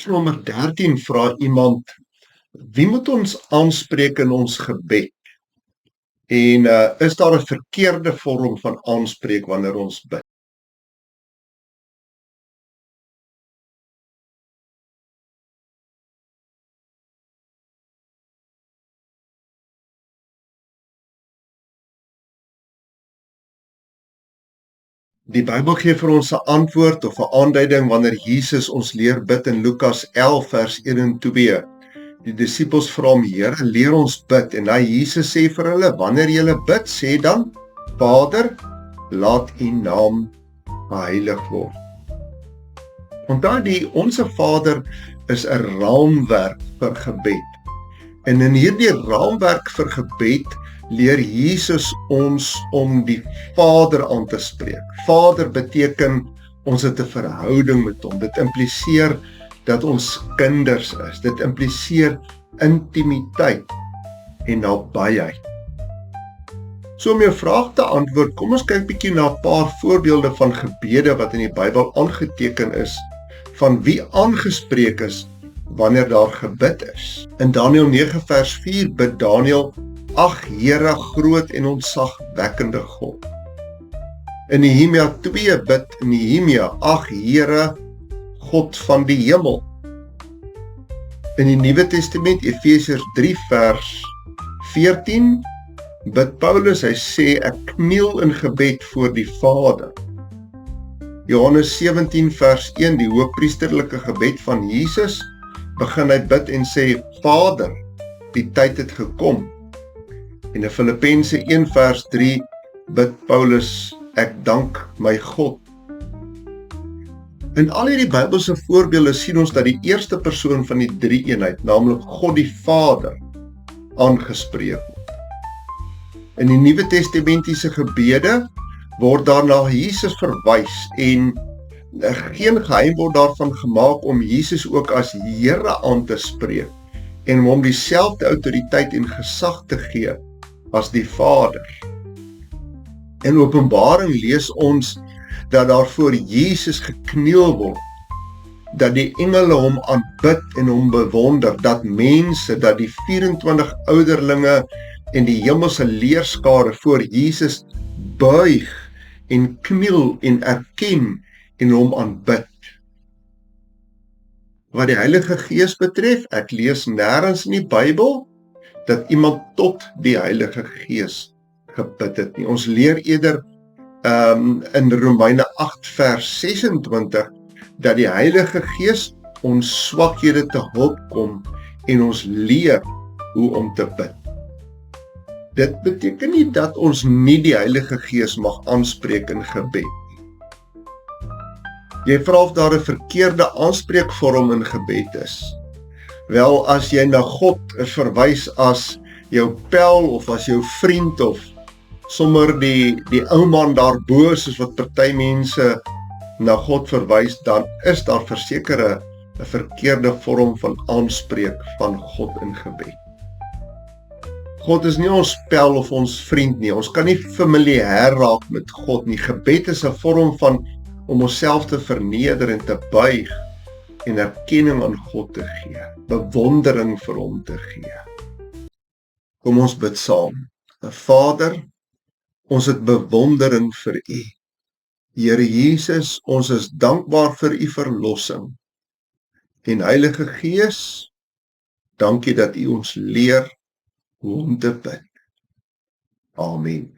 nommer 13 vra iemand, wie moet ons aanspreek in ons gebed? En is daar 'n verkeerde vorm van aanspreek wanneer ons bid? Die Bybel gee vir ons 'n antwoord of 'n aanduiding wanneer Jesus ons leer bid in Lukas 11 vers 1 en 2. Die disippels vra hom, Here, leer ons bid. En hy Jesus sê vir hulle, wanneer julle bid, sê dan, Vader, laat u naam geheilig word. Onthou die Onse Vader is 'n raamwerk vir gebed. En in hierdie raamwerk vir gebed leer Jesus ons om die Vader aan te spreek. Vader beteken ons het 'n verhouding met hom. Dit impliseer dat ons kinders is. Dit impliseer intimiteit en nabyheid. So om jou vraag te antwoord, kom ons kyk bietjie na 'n paar voorbeelde van gebede wat in die Bybel aangeteken is, van wie aangespreek is wanneer daar gebid is. In Daniël 9 vers 4 bid Daniël, Ag Here, groot en ontzagwekkende God. In Nehemia 2 bid Nehemia, Ag Here, God van die hemel. In die Nuwe Testament, Efesiërs 3 vers 14, bid Paulus, hy sê, ek kniel in gebed voor die Vader. Johannes 17 vers 1, die hoëpriesterlike gebed van Jesus, begin hy bid en sê, Vader, die tyd het gekom. En in Filippense 1 vers 3 bid Paulus, ek dank my God. In al hierdie Bybelse voorbeelde sien ons dat die eerste persoon van die drie-eenheid, naamlik God die Vader, aangespreek word. In die Nuwe Testamentiese gebede word daar na Jesus verwys en geen geheim word daarvan gemaak om Jesus ook as Here aan te spreek en hom dieselfde autoriteit en gesag te gee as die Vader. In Openbaring lees ons dat daar voor Jesus gekniel word, dat die engele hom aanbid en hom bewonder, dat mense, dat die 24 ouderlinge en die hemelse leerskare voor Jesus buig en kniel en erken en hom aanbid. Wat die Heilige Gees betref, ek lees nêrens in die Bybel dat iemand tot die Heilige Gees gebid het nie. Ons leer eerder in Romeine 8 vers 26 dat die Heilige Gees ons swakhede te hulp kom en ons leer hoe om te bid. Dit beteken nie dat ons nie die Heilige Gees mag aanspreek in gebed. Jy vra of daar 'n verkeerde aanspreekvorm in gebed is. Wel, as jy na God verwys as jou pel of as jou vriend of sommer die ou man daarbo, soos wat party mense na God verwys, dan is daar versekerde 'n verkeerde vorm van aanspreek van God in gebed. God is nie ons pel of ons vriend nie. Ons kan nie familier raak met God nie. Gebed is 'n vorm van om onsself te verneder en te buig en erkenning aan God te gee, bewondering vir hom te gee. Kom ons bid saam. Vader, ons het bewondering vir U. Here Jesus, ons is dankbaar vir U verlossing. En Heilige Gees, dankie dat U ons leer hoe om te bid. Amen.